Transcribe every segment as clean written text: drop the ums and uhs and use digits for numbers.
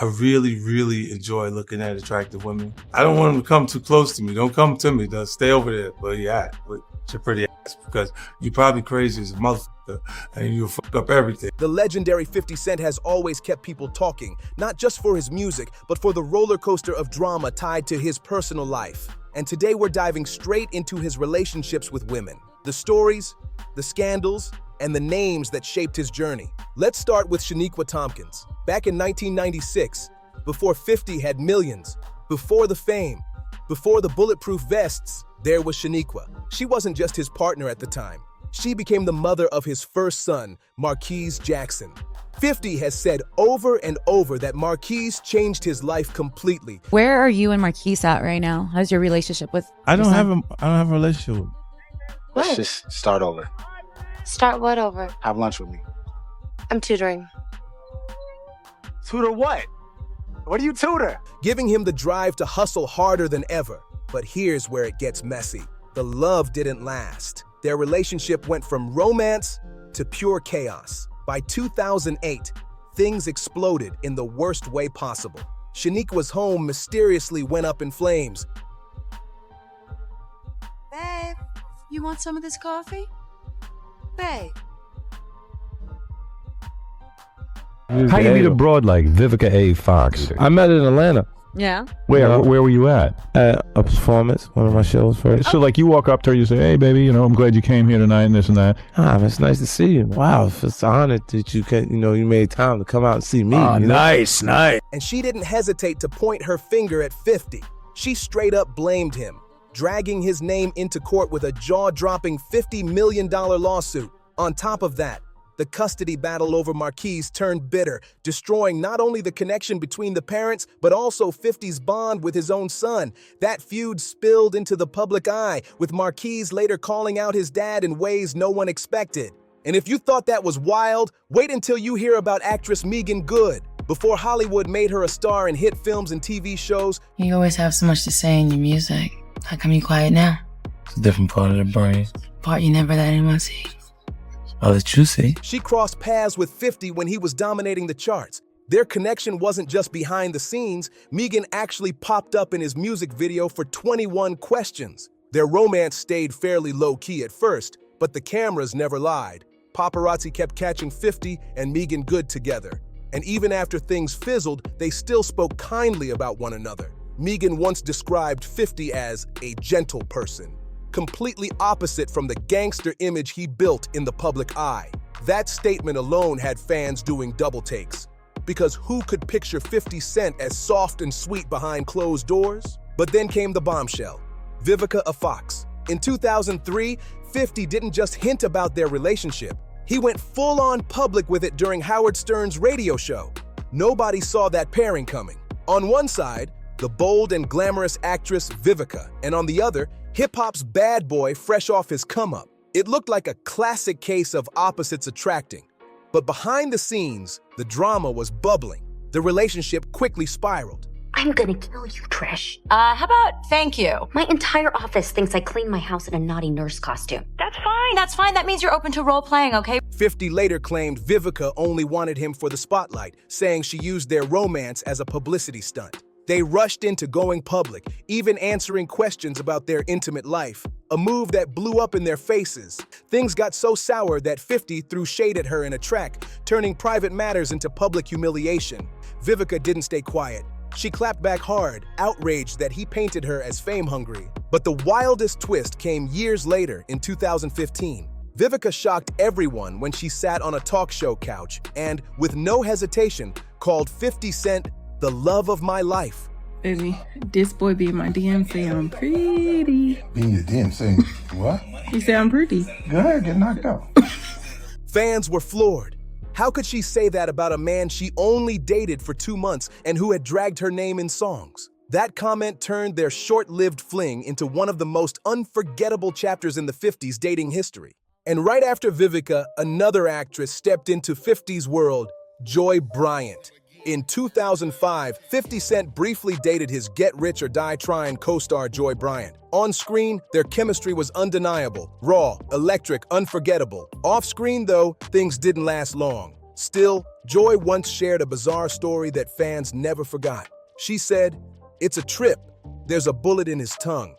I really, really enjoy looking at attractive women. I don't want them to come too close to me. Don't come to me. Don't stay over there. But yeah, with your pretty ass, because you're probably crazy as a motherfucker and you'll fuck up everything. The legendary 50 Cent has always kept people talking, not just for his music, but for the roller coaster of drama tied to his personal life. And today we're diving straight into his relationships with women. The stories, the scandals, and the names that shaped his journey. Let's start with Shaniqua Tompkins. Back in 1996, before 50 had millions, before the fame, before the bulletproof vests, there was Shaniqua. She wasn't just his partner at the time. She became the mother of his first son, Marquise Jackson. 50 has said over and over that Marquise changed his life completely. Where are you and Marquise at right now? How's your relationship with I don't have a relationship with him. Let's just start over. Start what over? Have lunch with me. I'm tutoring. Tutor what? What do you tutor? Giving him the drive to hustle harder than ever. But here's where it gets messy. The love didn't last. Their relationship went from romance to pure chaos. By 2008, things exploded in the worst way possible. Shaniqua's home mysteriously went up in flames. Babe, you want some of this coffee? Babe. How you meet a broad like Vivica A. Fox? I met her in Atlanta Yeah. Where were you at? at a performance, one of my shows first. So like you walk up to her, you say, "Hey, baby, I'm glad you came here tonight and this and that." It's nice to see you. Wow, it's honored that you made time to come out and see me. Nice. And she didn't hesitate to point her finger at 50. She straight up blamed him, dragging his name into court with a jaw-dropping $50 million lawsuit. On top of that, the custody battle over Marquise turned bitter, destroying not only the connection between the parents, but also 50's bond with his own son. That feud spilled into the public eye, with Marquise later calling out his dad in ways no one expected. And if you thought that was wild, wait until you hear about actress Meagan Good. Before Hollywood made her a star in hit films and TV shows, You always have so much to say in your music. How come you quiet now? It's a different part of the brain. Part you never let anyone see. I'll let you see. she crossed paths with 50 when he was dominating the charts. Their connection wasn't just behind the scenes. Meagan actually popped up in his music video for 21 Questions. Their romance stayed fairly low-key at first, but the cameras never lied. Paparazzi kept catching 50 and Meagan Good together. And even after things fizzled, they still spoke kindly about one another. Meagan once described 50 as a gentle person, completely opposite from the gangster image he built in the public eye. That statement alone had fans doing double takes. Because who could picture 50 Cent as soft and sweet behind closed doors? But then came the bombshell, Vivica A. Fox. In 2003, 50 didn't just hint about their relationship. He went full-on public with it during Howard Stern's radio show. Nobody saw that pairing coming. On one side, the bold and glamorous actress Vivica, and on the other, hip-hop's bad boy fresh off his come-up. It looked like a classic case of opposites attracting. But behind the scenes, the drama was bubbling. The relationship quickly spiraled. I'm gonna kill you, Trish. How about thank you? My entire office thinks I cleaned my house in a naughty nurse costume. That's fine. That means you're open to role playing, okay? 50 later claimed Vivica only wanted him for the spotlight, saying she used their romance as a publicity stunt. They rushed into going public, even answering questions about their intimate life, a move that blew up in their faces. Things got so sour that 50 threw shade at her in a track, turning private matters into public humiliation. Vivica didn't stay quiet. She clapped back hard, outraged that he painted her as fame-hungry. But the wildest twist came years later in 2015. Vivica shocked everyone when she sat on a talk show couch and, with no hesitation, called 50 Cent the love of my life. Baby, this boy be in my DM saying I'm pretty. Be in your DM saying what? He said I'm pretty. Go ahead, get knocked out. Fans were floored. How could she say that about a man she only dated for 2 months and who had dragged her name in songs? That comment turned their short-lived fling into one of the most unforgettable chapters in the 50s dating history. And right after Vivica, another actress stepped into 50's world, Joy Bryant. In 2005, 50 Cent briefly dated his Get Rich or Die Tryin co-star Joy Bryant. On screen, their chemistry was undeniable, raw, electric, unforgettable. Off screen, though, things didn't last long. Still, Joy once shared a bizarre story that fans never forgot. She said, "It's a trip. There's a bullet in his tongue.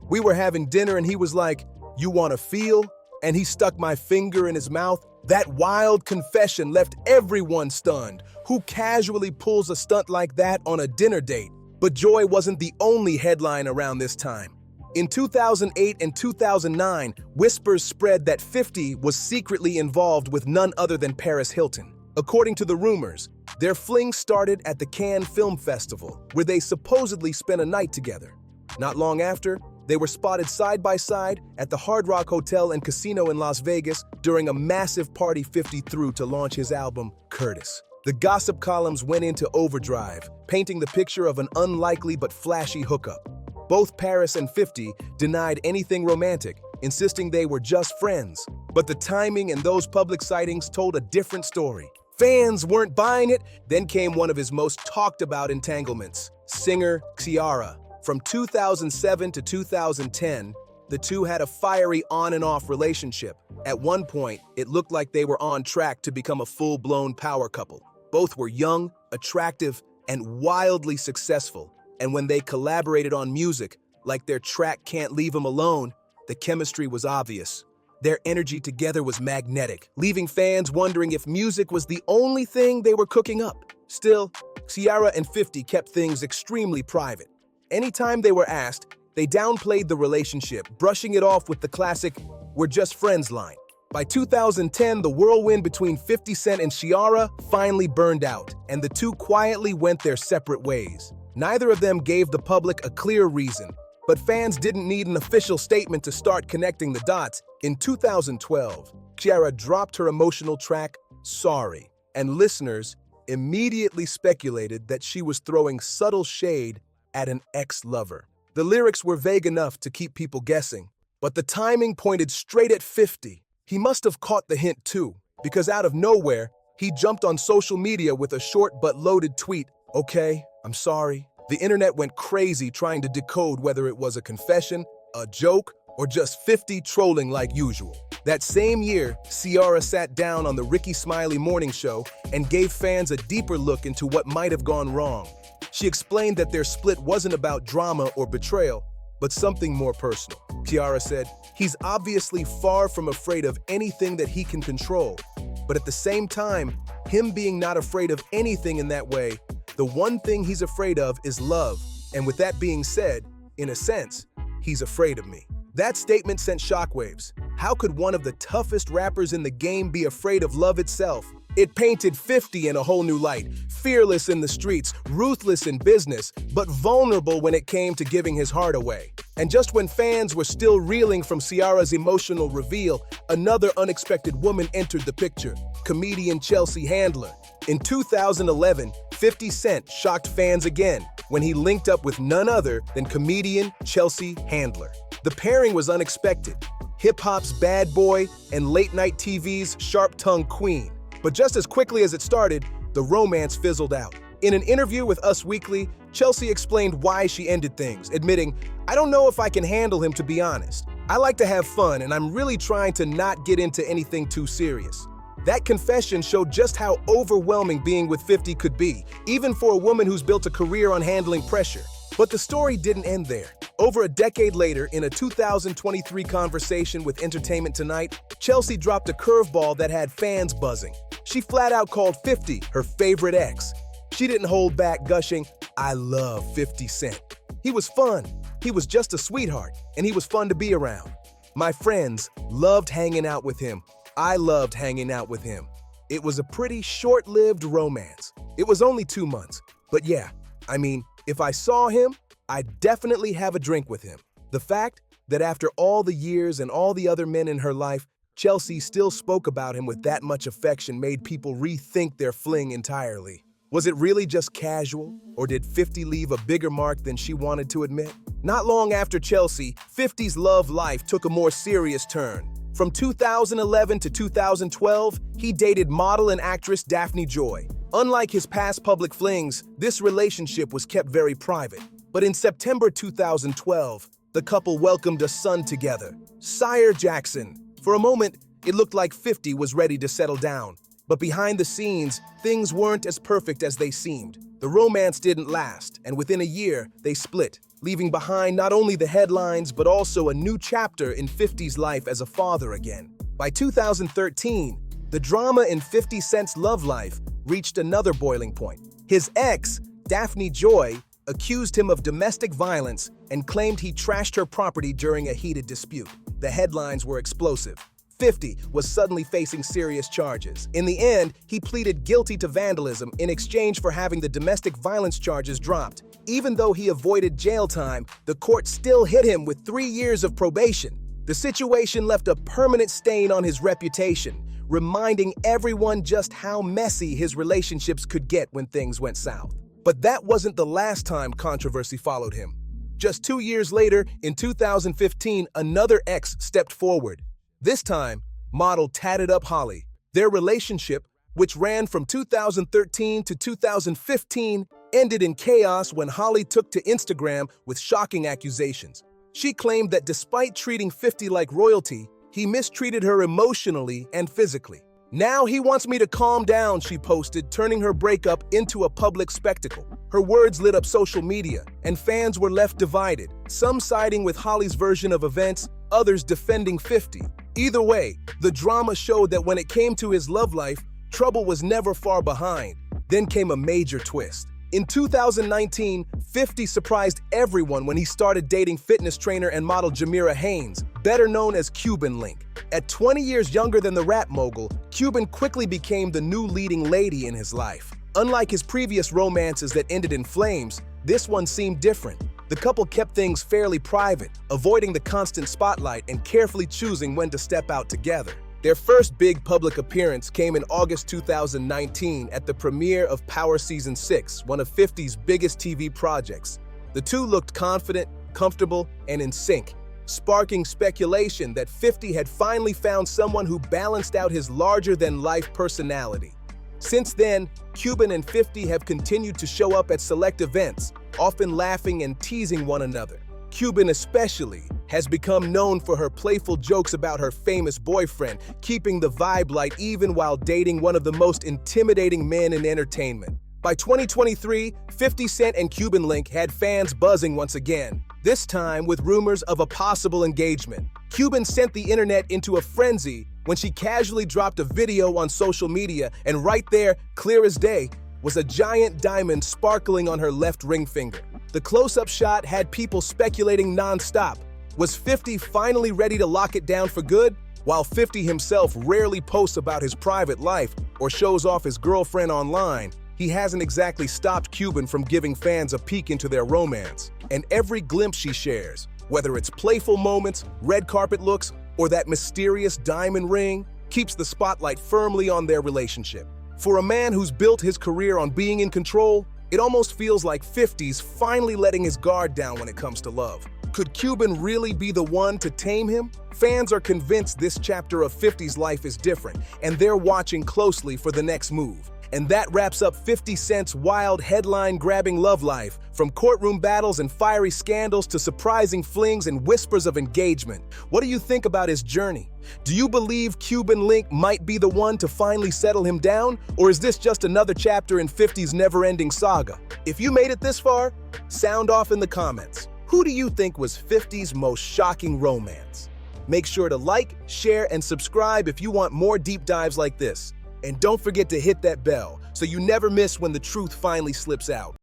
We were having dinner and he was like, 'You want to feel?' And he stuck my finger in his mouth." That wild confession left everyone stunned. Who casually pulls a stunt like that on a dinner date? But Joy wasn't the only headline around this time. In 2008 and 2009, whispers spread that 50 was secretly involved with none other than Paris Hilton. According to the rumors, their fling started at the Cannes Film Festival, where they supposedly spent a night together. Not long after, they were spotted side by side at the Hard Rock Hotel and Casino in Las Vegas during a massive party 50 threw to launch his album, Curtis. The gossip columns went into overdrive, painting the picture of an unlikely but flashy hookup. Both Paris and 50 denied anything romantic, insisting they were just friends. But the timing and those public sightings told a different story. Fans weren't buying it. Then came one of his most talked about entanglements, singer Ciara. From 2007 to 2010, the two had a fiery on and off relationship. At one point, it looked like they were on track to become a full-blown power couple. Both were young, attractive, and wildly successful. And when they collaborated on music, like their track Can't Leave 'Em Alone, the chemistry was obvious. Their energy together was magnetic, leaving fans wondering if music was the only thing they were cooking up. Still, Ciara and 50 kept things extremely private. Anytime they were asked, they downplayed the relationship, brushing it off with the classic, "We're just friends" line. By 2010, the whirlwind between 50 Cent and Ciara finally burned out, and the two quietly went their separate ways. Neither of them gave the public a clear reason, but fans didn't need an official statement to start connecting the dots. In 2012, Ciara dropped her emotional track, Sorry, and listeners immediately speculated that she was throwing subtle shade at an ex-lover. The lyrics were vague enough to keep people guessing, but the timing pointed straight at 50. He must have caught the hint too, because out of nowhere, he jumped on social media with a short but loaded tweet, "Okay, I'm sorry." The internet went crazy trying to decode whether it was a confession, a joke, or just 50 trolling like usual. That same year, Ciara sat down on the Ricky Smiley morning show and gave fans a deeper look into what might have gone wrong. She explained that their split wasn't about drama or betrayal, but something more personal. Ciara said, "He's obviously far from afraid of anything that he can control, but at the same time, him being not afraid of anything in that way, the one thing he's afraid of is love. And with that being said, in a sense, he's afraid of me." That statement sent shockwaves. How could one of the toughest rappers in the game be afraid of love itself? It painted 50 in a whole new light. Fearless in the streets, ruthless in business, but vulnerable when it came to giving his heart away. And just when fans were still reeling from Ciara's emotional reveal, another unexpected woman entered the picture, comedian Chelsea Handler. In 2011, 50 Cent shocked fans again when he linked up with none other than comedian Chelsea Handler. The pairing was unexpected, hip-hop's bad boy and late-night TV's sharp-tongued queen. But just as quickly as it started, the romance fizzled out. In an interview with Us Weekly, Chelsea explained why she ended things, admitting, "I don't know if I can handle him, to be honest. I like to have fun, and I'm really trying to not get into anything too serious." That confession showed just how overwhelming being with 50 could be, even for a woman who's built a career on handling pressure. But the story didn't end there. Over a decade later, in a 2023 conversation with Entertainment Tonight, Chelsea dropped a curveball that had fans buzzing. She flat out called 50 her favorite ex. She didn't hold back, gushing, "I love 50 Cent. He was fun. He was just a sweetheart, and he was fun to be around. My friends loved hanging out with him. I loved hanging out with him. It was a pretty short-lived romance. It was only 2 months. But yeah, I mean, if I saw him, I'd definitely have a drink with him." The fact that after all the years and all the other men in her life, Chelsea still spoke about him with that much affection made people rethink their fling entirely. Was it really just casual, or did 50 leave a bigger mark than she wanted to admit? Not long after Chelsea, 50's love life took a more serious turn. From 2011 to 2012, he dated model and actress Daphne Joy. Unlike his past public flings, this relationship was kept very private. But in September 2012, the couple welcomed a son together, Sire Jackson. For a moment, it looked like 50 was ready to settle down. But behind the scenes, things weren't as perfect as they seemed. The romance didn't last, and within a year, they split, leaving behind not only the headlines, but also a new chapter in 50's life as a father again. By 2013, the drama in 50 Cent's love life reached another boiling point. His ex, Daphne Joy, accused him of domestic violence and claimed he trashed her property during a heated dispute. The headlines were explosive. 50 was suddenly facing serious charges. In the end, he pleaded guilty to vandalism in exchange for having the domestic violence charges dropped. Even though he avoided jail time, the court still hit him with 3 years of probation. The situation left a permanent stain on his reputation, reminding everyone just how messy his relationships could get when things went south. But that wasn't the last time controversy followed him. Just 2 years later, in 2015, another ex stepped forward. This time, model Tatted Up Holly. Their relationship, which ran from 2013 to 2015, ended in chaos when Holly took to Instagram with shocking accusations. She claimed that despite treating 50 like royalty, he mistreated her emotionally and physically. "Now he wants me to calm down," she posted, turning her breakup into a public spectacle. Her words lit up social media, and fans were left divided, some siding with Holly's version of events, others defending 50. Either way, the drama showed that when it came to his love life, trouble was never far behind. Then came a major twist. In 2019, 50 surprised everyone when he started dating fitness trainer and model Jamira Haynes, better known as Cuban Link. At 20 years younger than the rap mogul, Cuban quickly became the new leading lady in his life. Unlike his previous romances that ended in flames, this one seemed different. The couple kept things fairly private, avoiding the constant spotlight and carefully choosing when to step out together. Their first big public appearance came in August 2019 at the premiere of Power Season 6, one of 50's biggest TV projects. The two looked confident, comfortable, and in sync, sparking speculation that 50 had finally found someone who balanced out his larger-than-life personality. Since then, Cuban and 50 have continued to show up at select events, often laughing and teasing one another. Cuban especially has become known for her playful jokes about her famous boyfriend, keeping the vibe light even while dating one of the most intimidating men in entertainment. By 2023, 50 Cent and Cuban Link had fans buzzing once again, this time with rumors of a possible engagement. Cuban sent the internet into a frenzy when she casually dropped a video on social media, and right there, clear as day, was a giant diamond sparkling on her left ring finger. The close-up shot had people speculating non-stop. Was 50 finally ready to lock it down for good? While 50 himself rarely posts about his private life or shows off his girlfriend online, he hasn't exactly stopped Cuban from giving fans a peek into their romance. And every glimpse she shares, whether it's playful moments, red carpet looks, or that mysterious diamond ring, keeps the spotlight firmly on their relationship. For a man who's built his career on being in control, it almost feels like 50's finally letting his guard down when it comes to love. Could Cuban really be the one to tame him? Fans are convinced this chapter of 50's life is different, and they're watching closely for the next move. And that wraps up 50 Cent's wild, headline-grabbing love life, from courtroom battles and fiery scandals to surprising flings and whispers of engagement. What do you think about his journey? Do you believe Cuban Link might be the one to finally settle him down? Or is this just another chapter in 50's never-ending saga? If you made it this far, sound off in the comments. Who do you think was 50's most shocking romance? Make sure to like, share, and subscribe if you want more deep dives like this. And don't forget to hit that bell so you never miss when the truth finally slips out.